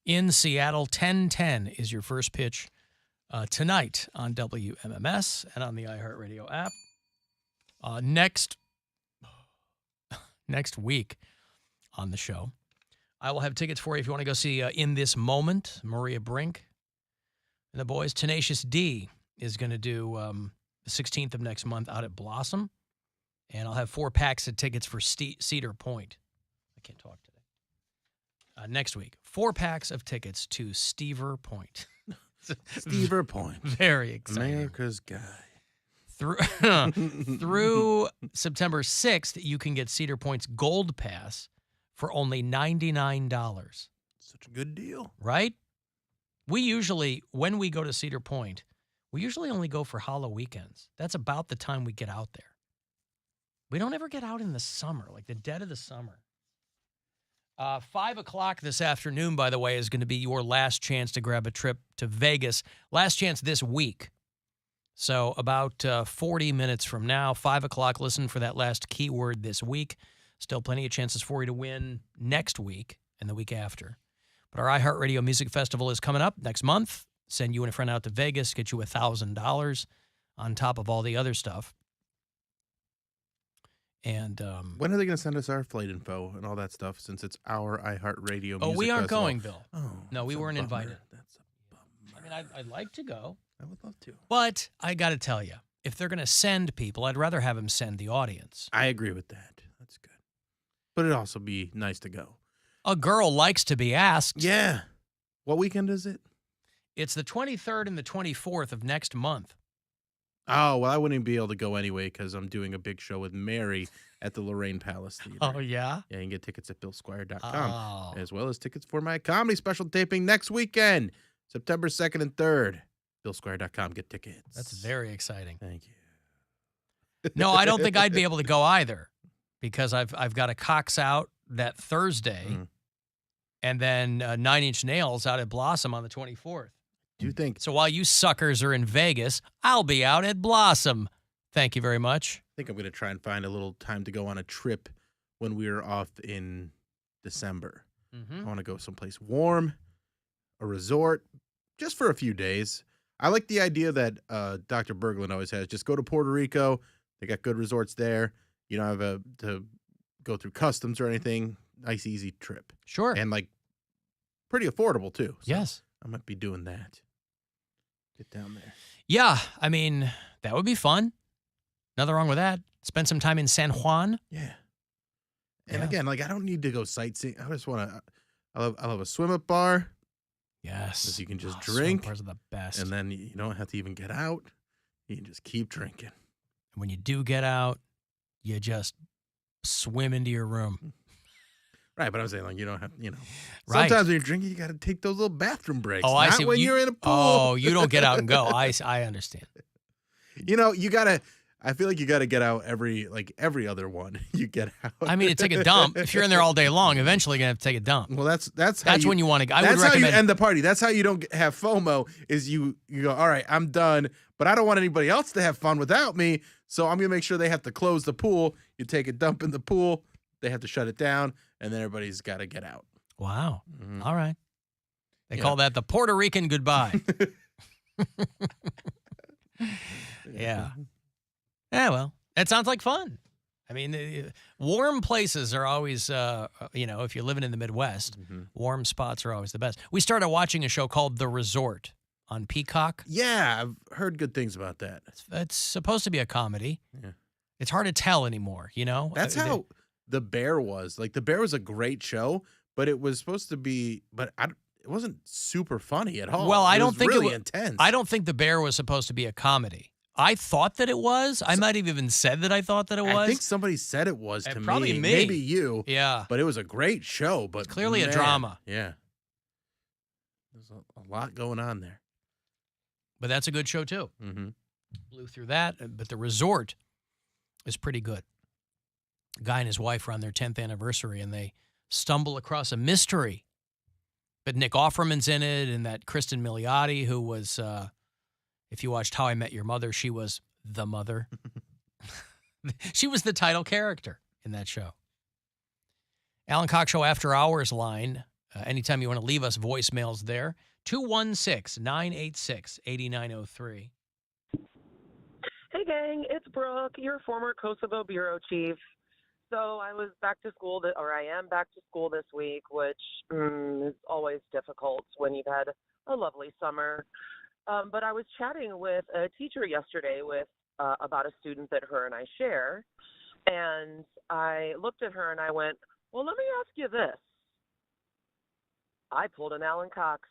in Seattle. 10:10 is your first pitch tonight on WMMS and on the iHeartRadio app. Next week on the show, I will have tickets for you if you want to go see In This Moment, Maria Brink and the boys. Tenacious D is going to do the 16th of next month out at Blossom. And I'll have 4 packs of tickets for Cedar Point. I can't talk today. Next week, 4 packs of tickets to Stever Point. Stever Point. Very exciting. America's guy. Through September 6th, you can get Cedar Point's Gold Pass for only $99. Such a good deal. Right? We usually, when we go to Cedar Point, we usually only go for Hollow weekends. That's about the time we get out there. We don't ever get out in the summer, like the dead of the summer. 5 o'clock this afternoon, by the way, is going to be your last chance to grab a trip to Vegas. Last chance this week. So about 40 minutes from now, 5 o'clock, listen for that last keyword this week. Still plenty of chances for you to win next week and the week after. But our iHeartRadio Music Festival is coming up next month. Send you and a friend out to Vegas, get you $1,000 on top of all the other stuff. And when are they going to send us our flight info and all that stuff? Since it's our iHeartRadio. Oh, Music we aren't Festival. going, Bill. Oh, no, we weren't invited. That's a bummer. I mean, I'd like to go. I would love to. But I got to tell you, if they're going to send people, I'd rather have them send the audience. I agree with that. That's good. But it'd also be nice to go. A girl likes to be asked. Yeah. What weekend is it? It's the 23rd and the 24th of next month. Oh, well, I wouldn't be able to go anyway because I'm doing a big show with Mary at the Lorraine Palace Theater. Oh, yeah? Yeah, you can get tickets at BillSquire.com, Oh. as well as tickets for my comedy special taping next weekend, September 2nd and 3rd. BillSquire.com, get tickets. That's very exciting. Thank you. No, I don't think I'd be able to go either because I've got a Cox out that Thursday and then 9 Inch Nails out at Blossom on the 24th. Do you think? So while you suckers are in Vegas, I'll be out at Blossom. Thank you very much. I think I'm going to try and find a little time to go on a trip when we're off in December. I want to go someplace warm, a resort, just for a few days. I like the idea that Dr. Berglund always has. Just go to Puerto Rico. They got good resorts there. You don't have to go through customs or anything. Nice, easy trip. Sure. And, like, pretty affordable, too. So yes. I might be doing that. Get down there. Yeah, I mean, that would be fun. Nothing wrong with that. Spend some time in San Juan. Yeah. And again, like, I don't need to go sightseeing. I just want to, I love a swim-up bar. Yes. Because you can just swim drink. bars are the best. And then you don't have to even get out. You can just keep drinking. And when you do get out, you just swim into your room. Right, but I'm saying, like, you don't have, Right. Sometimes when you're drinking, you got to take those little bathroom breaks. Oh, I Not see. when you're in a pool. Oh, you don't get out and go. I understand. You got to, I feel like you got to get out every other one. You get out. I mean, to take a dump. If you're in there all day long, eventually you're going to have to take a dump. Well, that's when you want to go. That's how you end the party. That's how you don't have FOMO is you go, all right, I'm done, but I don't want anybody else to have fun without me, so I'm going to make sure they have to close the pool. You take a dump in the pool, they have to shut it down, and then everybo's got to get out. Wow. All right. They call that the Puerto Rican goodbye. Yeah. Yeah, well, that sounds like fun. I mean, warm places are always, if you're living in the Midwest, warm spots are always the best. We started watching a show called The Resort on Peacock. Yeah, I've heard good things about that. It's supposed to be a comedy. Yeah. It's hard to tell anymore, That's how The Bear was. Like, The Bear was a great show, but it was supposed to be, it wasn't super funny at all. Well, I don't was think really it was intense. I don't think The Bear was supposed to be a comedy. I thought that it was. I might have even said that I thought that it was. I think somebody said it was to probably me. me. Maybe you. Yeah. But it was a great show. But It's clearly a drama. Yeah. There's a lot going on there. But that's a good show, too. Mm-hmm. Blew through that. But The Resort is pretty good. A guy and his wife are on their 10th anniversary, and they stumble across a mystery. But Nick Offerman's in it, and that Kristen Milioti, who was... if you watched How I Met Your Mother, she was the mother. She was the title character in that show. Alan Cox Show After Hours line Anytime you want to leave us voicemails there, 216-986-8903. Hey, gang, it's Brooke, your former Kosovo bureau chief. So I was back to school, I am back to school this week, which is always difficult when you've had a lovely summer. But I was chatting with a teacher yesterday about a student that her and I share, and I looked at her and I went, well, let me ask you this. I pulled an Alan Cox.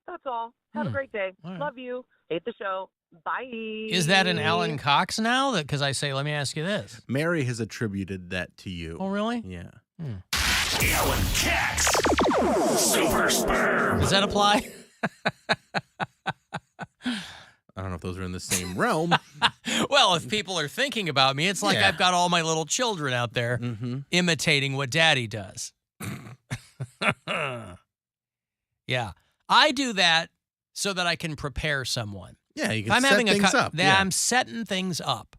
That's all. Have a great day. Right. Love you. Hate the show. Bye. Is that an Alan Cox now? Because I say, let me ask you this. Mary has attributed that to you. Oh, really? Yeah. Alan Cox, Super Sperm. Does that apply? I don't know if those are in the same realm. Well, if people are thinking about me, it's like Yeah. I've got all my little children out there imitating what Daddy does. Yeah. I do that so that I can prepare someone. Yeah, you If can I'm set having things up. Yeah. I'm setting things up.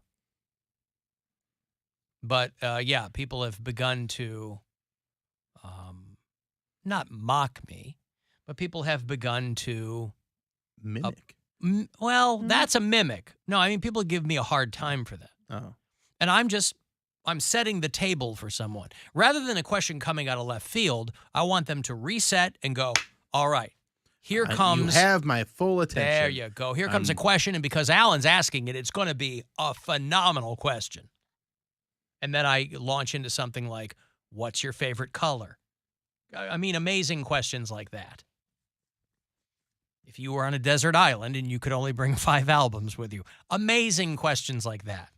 But, yeah, people have begun to not mock me, but people have begun to Mimic. That's a mimic. No, I mean, people give me a hard time for that. Oh. And I'm setting the table for someone. Rather than a question coming out of left field, I want them to reset and go, all right, here comes. You have my full attention. There you go. Here comes a question. And because Alan's asking it, it's going to be a phenomenal question. And then I launch into something like, what's your favorite color? I mean, amazing questions like that. If you were on a desert island and you could only bring 5 albums with you, amazing questions like that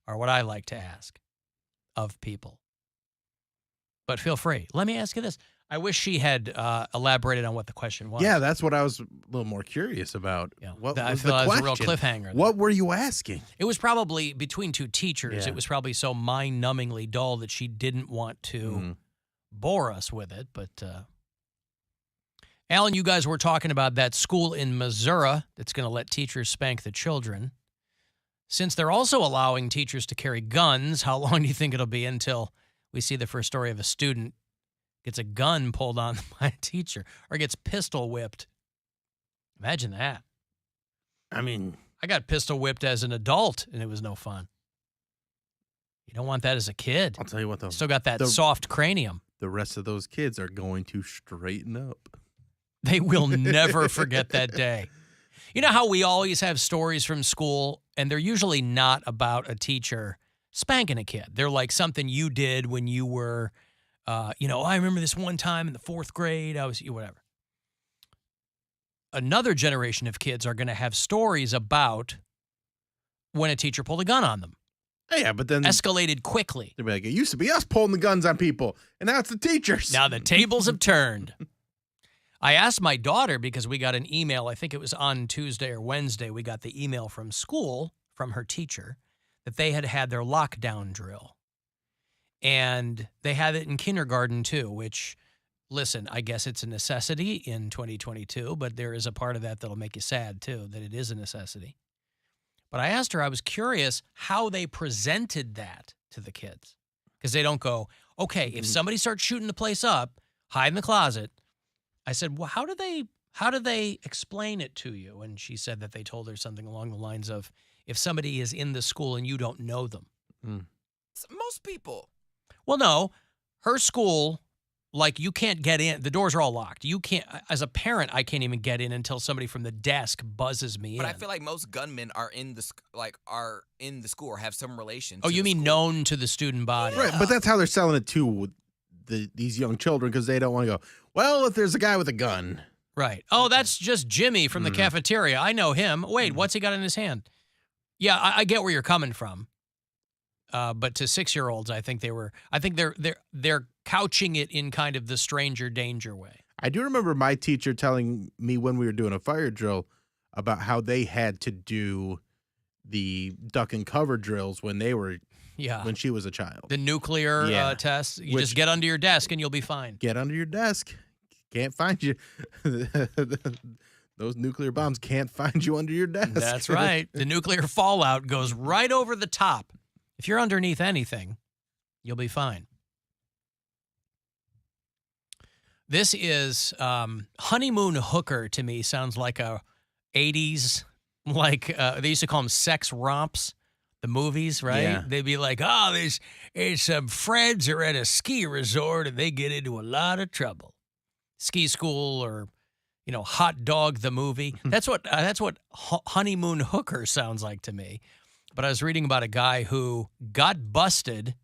are what I like to ask of people. But feel free. Let me ask you this. I wish she had elaborated on what the question was. Yeah, that's what I was a little more curious about. Yeah. What I was feel the that was a question? real cliffhanger there. What were you asking? It was probably between two teachers. Yeah. It was probably so mind-numbingly dull that she didn't want to bore us with it. But, Alan, you guys were talking about that school in Missouri that's going to let teachers spank the children. Since they're also allowing teachers to carry guns, how long do you think it'll be until we see the first story of a student gets a gun pulled on by a teacher or gets pistol whipped? Imagine that. I mean, I got pistol whipped as an adult, and it was no fun. You don't want that as a kid. I'll tell you what, though. Still got that soft cranium. The rest of those kids are going to straighten up. They will never forget that day. You know how we always have stories from school, and they're usually not about a teacher spanking a kid. They're like something you did when you were, I remember this one time in the 4th grade, I was, whatever. Another generation of kids are going to have stories about when a teacher pulled a gun on them. Yeah, but then Escalated quickly. they'll be like, it used to be us pulling the guns on people, and now it's the teachers. Now the tables have turned. I asked my daughter because we got an email, I think it was on Tuesday or Wednesday, we got the email from school, from her teacher, that they had their lockdown drill. And they had it in kindergarten too, which, listen, I guess it's a necessity in 2022, but there is a part of that that'll make you sad too, that it is a necessity. But I asked her, I was curious how they presented that to the kids. Because they don't go, okay, if somebody starts shooting the place up, hide in the closet. I said, well, how do they explain it to you? And she said that they told her something along the lines of, if somebody is in the school and you don't know them. Most people. Well, no, her school, like, you can't get in. The doors are all locked. You can't, as a parent, I can't even get in until somebody from the desk buzzes me in. But I feel like most gunmen are in the school or have some relation. Oh, to you the mean school. known to the student body? Right, but that's how they're selling it too with these young children, because they don't want to go, well, if there's a guy with a gun. Right. Oh, that's just Jimmy from the cafeteria. I know him. Wait, what's he got in his hand? Yeah, I get where you're coming from. But to 6-year-olds, I think they're couching it in kind of the stranger danger way. I do remember my teacher telling me when we were doing a fire drill about how they had to do the duck and cover drills when she was a child. The nuclear test. You just get under your desk and you'll be fine. Get under your desk. Can't find you. Those nuclear bombs can't find you under your desk. That's right. The nuclear fallout goes right over the top. If you're underneath anything, you'll be fine. This is honeymoon hooker to me sounds like a 80s, like they used to call them sex romps, the movies, right? Yeah. They'd be like, oh, there's some friends are at a ski resort and they get into a lot of trouble. Ski school or, Hot Dog the movie. That's what honeymoon hooker sounds like to me. But I was reading about a guy who got busted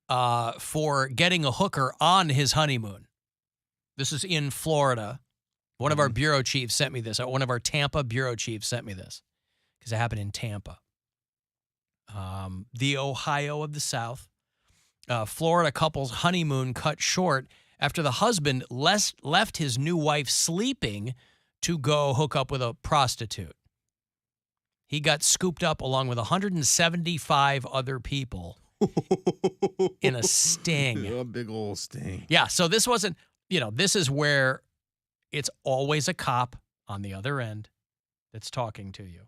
for getting a hooker on his honeymoon. This is in Florida. One of our bureau chiefs sent me this. One of our Tampa bureau chiefs sent me this because it happened in Tampa. The Ohio of the South. Florida couple's honeymoon cut short after the husband left his new wife sleeping to go hook up with a prostitute. He got scooped up along with 175 other people in a sting. A big old sting. Yeah, so this wasn't, this is where it's always a cop on the other end that's talking to you.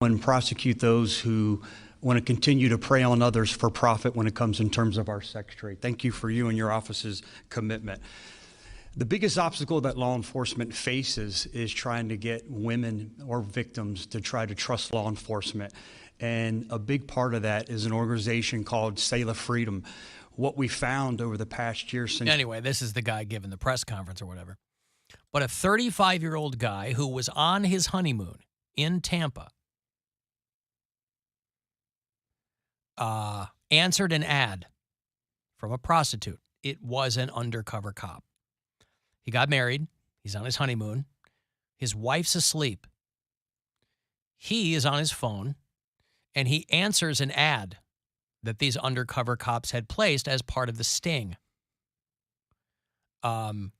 And prosecute those who want to continue to prey on others for profit when it comes in terms of our sex trade. Thank you for you and your office's commitment. The biggest obstacle that law enforcement faces is trying to get women or victims to try to trust law enforcement. And a big part of that is an organization called Sailor Freedom. What we found over the past year since... Anyway, this is the guy giving the press conference or whatever. But a 35-year-old guy who was on his honeymoon in Tampa answered an ad from a prostitute. It was an undercover cop. He got married. He's on his honeymoon. His wife's asleep. He is on his phone, and he answers an ad that these undercover cops had placed as part of the sting. And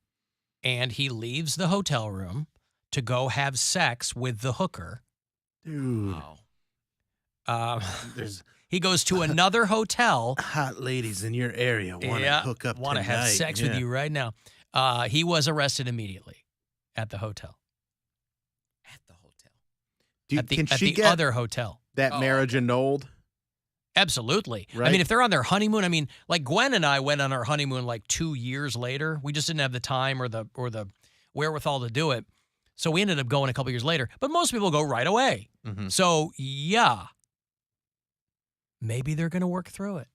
he leaves the hotel room to go have sex with the hooker. Dude. Wow. There's He goes to another hotel. hot ladies in your area want to hook up Want to have tonight. sex with you right now. He was arrested immediately at the hotel. At the hotel. Can At she the get other hotel. that marriage annulled? Absolutely. I Right. mean, if they're on their honeymoon, like Gwen and I went on our honeymoon like 2 years later. We just didn't have the time or the wherewithal to do it. So we ended up going a couple years later. But most people go right away. Mm-hmm. So, yeah. Maybe they're going to work through it.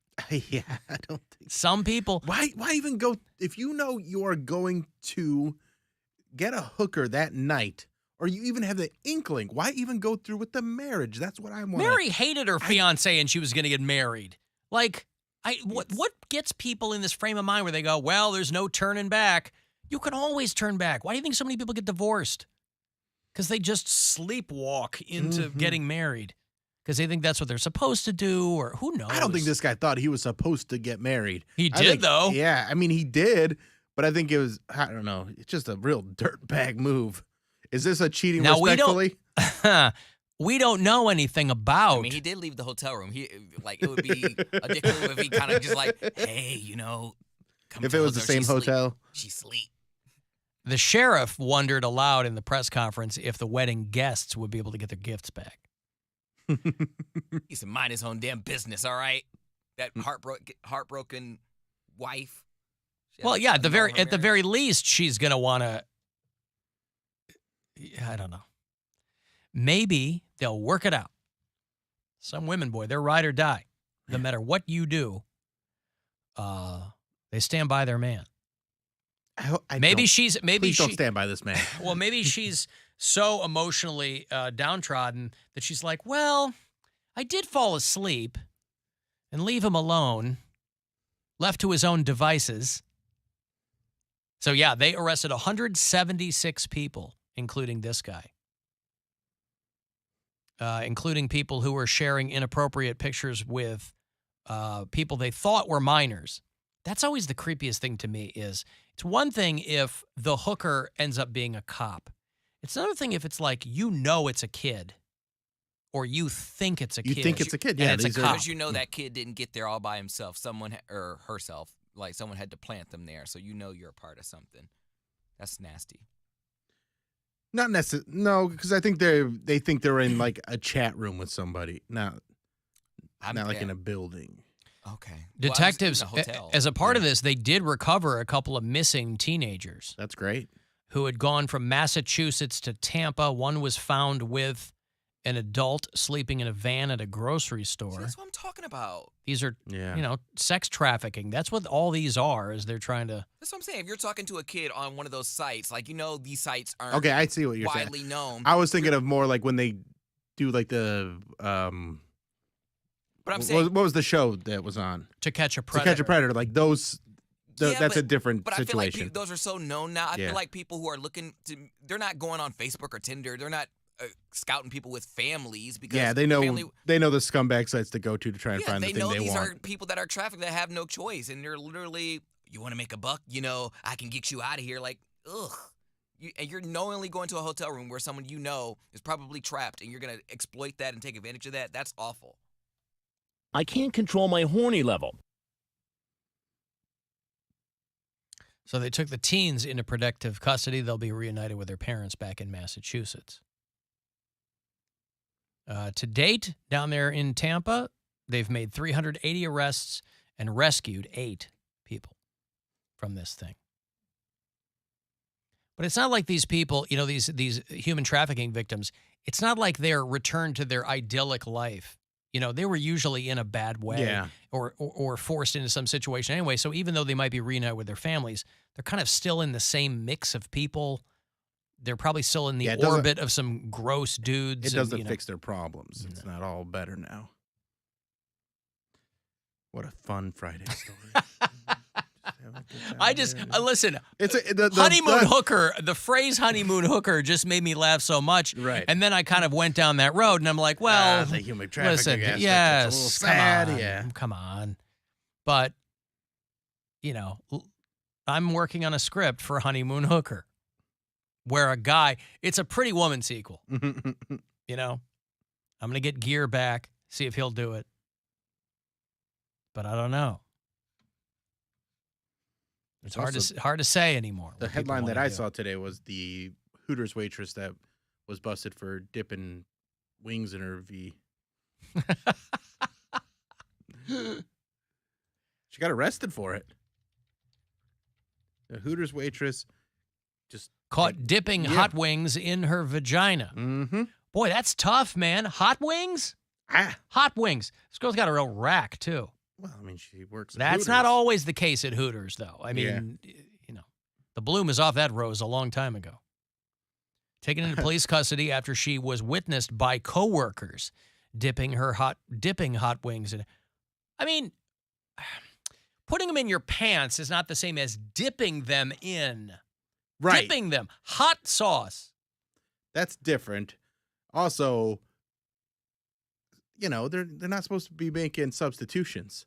Yeah, I don't think. Some people. Why even go if you know you are going to get a hooker that night, or you even have the inkling? Why even go through with the marriage? That's what I want. Mary hated her fiance and she was going to get married. Like, what gets people in this frame of mind where they go, well, there's no turning back? You can always turn back. Why do you think so many people get divorced? Because they just sleepwalk into getting married. Because they think that's what they're supposed to do, or who knows? I don't think this guy thought he was supposed to get married. He did, though. Yeah, I mean, he did, but I think it was, I don't know, it's just a real dirtbag move. Is this a cheating respectfully? We don't know anything about. I mean, he did leave the hotel room. It would be a dick move if he kind of just like, hey, come If to it was the same hotel. She sleep. The sheriff wondered aloud in the press conference if the wedding guests would be able to get their gifts back. He said, mind his own damn business, all right? That heartbroken wife. Well, yeah, at the very least, she's gonna want to. I don't know. Maybe they'll work it out. Some women, boy, they're ride or die. No matter what you do, they stand by their man. Please don't stand by this man. Well, maybe she's so emotionally downtrodden that she's like, well, I did fall asleep and leave him alone, left to his own devices. So, yeah, they arrested 176 people, including this guy, including people who were sharing inappropriate pictures with people they thought were minors. That's always the creepiest thing to me is it's one thing if the hooker ends up being a cop. It's another thing if it's like, it's a kid or you think it's a kid. You think it's a kid, yeah. And it's a cop. Because that kid didn't get there all by himself. Someone or herself, like someone had to plant them there. So you're a part of something. That's nasty. Not necessarily. No, because I think they think they're in like a chat room with somebody. Not like in a building. Okay. Detectives, Well, I was in a hotel. as a part of this, they did recover a couple of missing teenagers That's great. who had gone from Massachusetts to Tampa. One was found with an adult sleeping in a van at a grocery See, store. that's what I'm talking about. These are, Yeah. sex trafficking. That's what all these are, is they're trying to. That's what I'm saying. If you're talking to a kid on one of those sites, like, these sites aren't Okay, I see what you're saying. widely known. I was thinking of more like when they do like the But I'm saying, what was the show that was on? To Catch a To Predator. Catch a Predator. Like those. Yeah, That's a but- different but I feel like situation. those are so known now. I Yeah. feel like people who are looking to, they're not going on Facebook or Tinder. They're not scouting people with families because Yeah, they know family, they know the scumbag sites to go to try and yeah, find they the thing know they these want. are people that are trafficked that have no choice, and they're literally, you want to make a buck, I can get you out of here. Like, ugh. And you're knowingly going to a hotel room where someone is probably trapped, and you're gonna exploit that and take advantage of that. That's awful. I can't control my horny level. So they took the teens into protective custody. They'll be reunited with their parents back in Massachusetts. To date, down there in Tampa, they've made 380 arrests and rescued 8 people from this thing. But it's not like these people, these human trafficking victims, it's not like they're returned to their idyllic life. They were usually in a bad way Yeah. or forced into some situation anyway. So even though they might be reunited with their families, they're kind of still in the same mix of people. They're probably still in the it doesn't- orbit of some gross dudes. It and, doesn't fix their problems. It's not all better now. What a fun Friday story. Listen, It's the honeymoon hooker, the phrase honeymoon hooker just made me laugh so much. Right. And then I kind of went down that road and I'm like, well, the human trafficking listen, aspect, yes, it's a little sad, come on, yeah. come on. But, I'm working on a script for Honeymoon Hooker where a guy, it's a Pretty Woman sequel, I'm going to get Gear back, see if he'll do it. But I don't know. It's hard to say anymore. The what people headline that wanna I do. saw today was the Hooters waitress that was busted for dipping wings in her V. She got arrested for it. The Hooters waitress just Caught dipping hot wings in her vagina. Mm-hmm. Boy, that's tough, man. Hot wings? Hot wings. This girl's got a real rack, too. Well, I mean, she works at That's Hooters. not always the case at Hooters, though. I mean, the bloom is off that rose a long time ago. Taken into police custody after she was witnessed by coworkers dipping hot wings in. I mean, putting them in your pants is not the same as dipping them in. Right. Dipping them. Hot sauce. That's different. Also, they're not supposed to be making substitutions.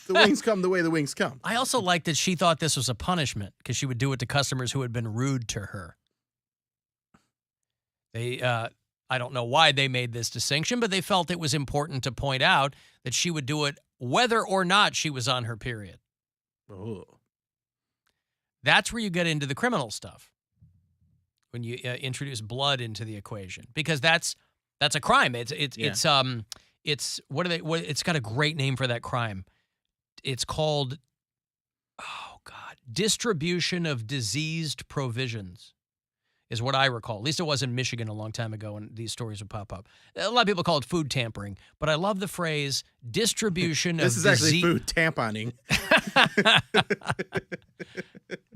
The wings come the way the wings come. I also like that she thought this was a punishment because she would do it to customers who had been rude to her. I don't know why they made this distinction, but they felt it was important to point out that she would do it whether or not she was on her period. Oh. That's where you get into the criminal stuff. When you introduce blood into the equation, because that's a crime. It's got a great name for that crime. It's called, distribution of diseased provisions is what I recall. At least it was in Michigan a long time ago, and these stories would pop up. A lot of people call it food tampering, but I love the phrase distribution of This is actually food tamponing.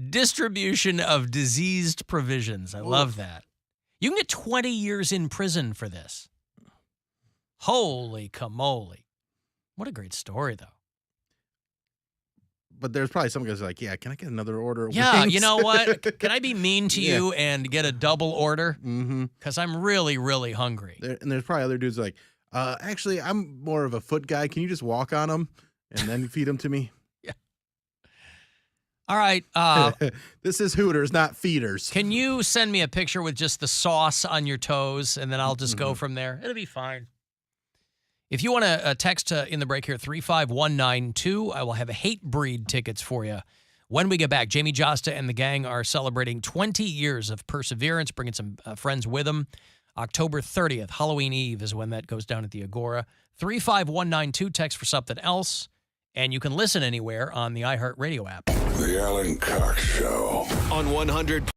distribution of diseased provisions. I love that. You can get 20 years in prison for this. Holy camole. What a great story, though. But there's probably some guys like, can I get another order of Yeah, wings? you know what? Can I be mean to you and get a double order? Mm-hmm. Because I'm really, really hungry. And there's probably other dudes like, actually, I'm more of a foot guy. Can you just walk on them and then feed them to me? Yeah. All right. This is Hooters, not feeders. Can you send me a picture with just the sauce on your toes, and then I'll just go from there? It'll be fine. If you want to text in the break here, 35192, I will have Hate Breed tickets for you. When we get back, Jamie Josta and the gang are celebrating 20 years of perseverance, bringing some friends with them. October 30th, Halloween Eve, is when that goes down at the Agora. 35192, text for something else. And you can listen anywhere on the iHeartRadio app. The Alan Cox Show. On 100.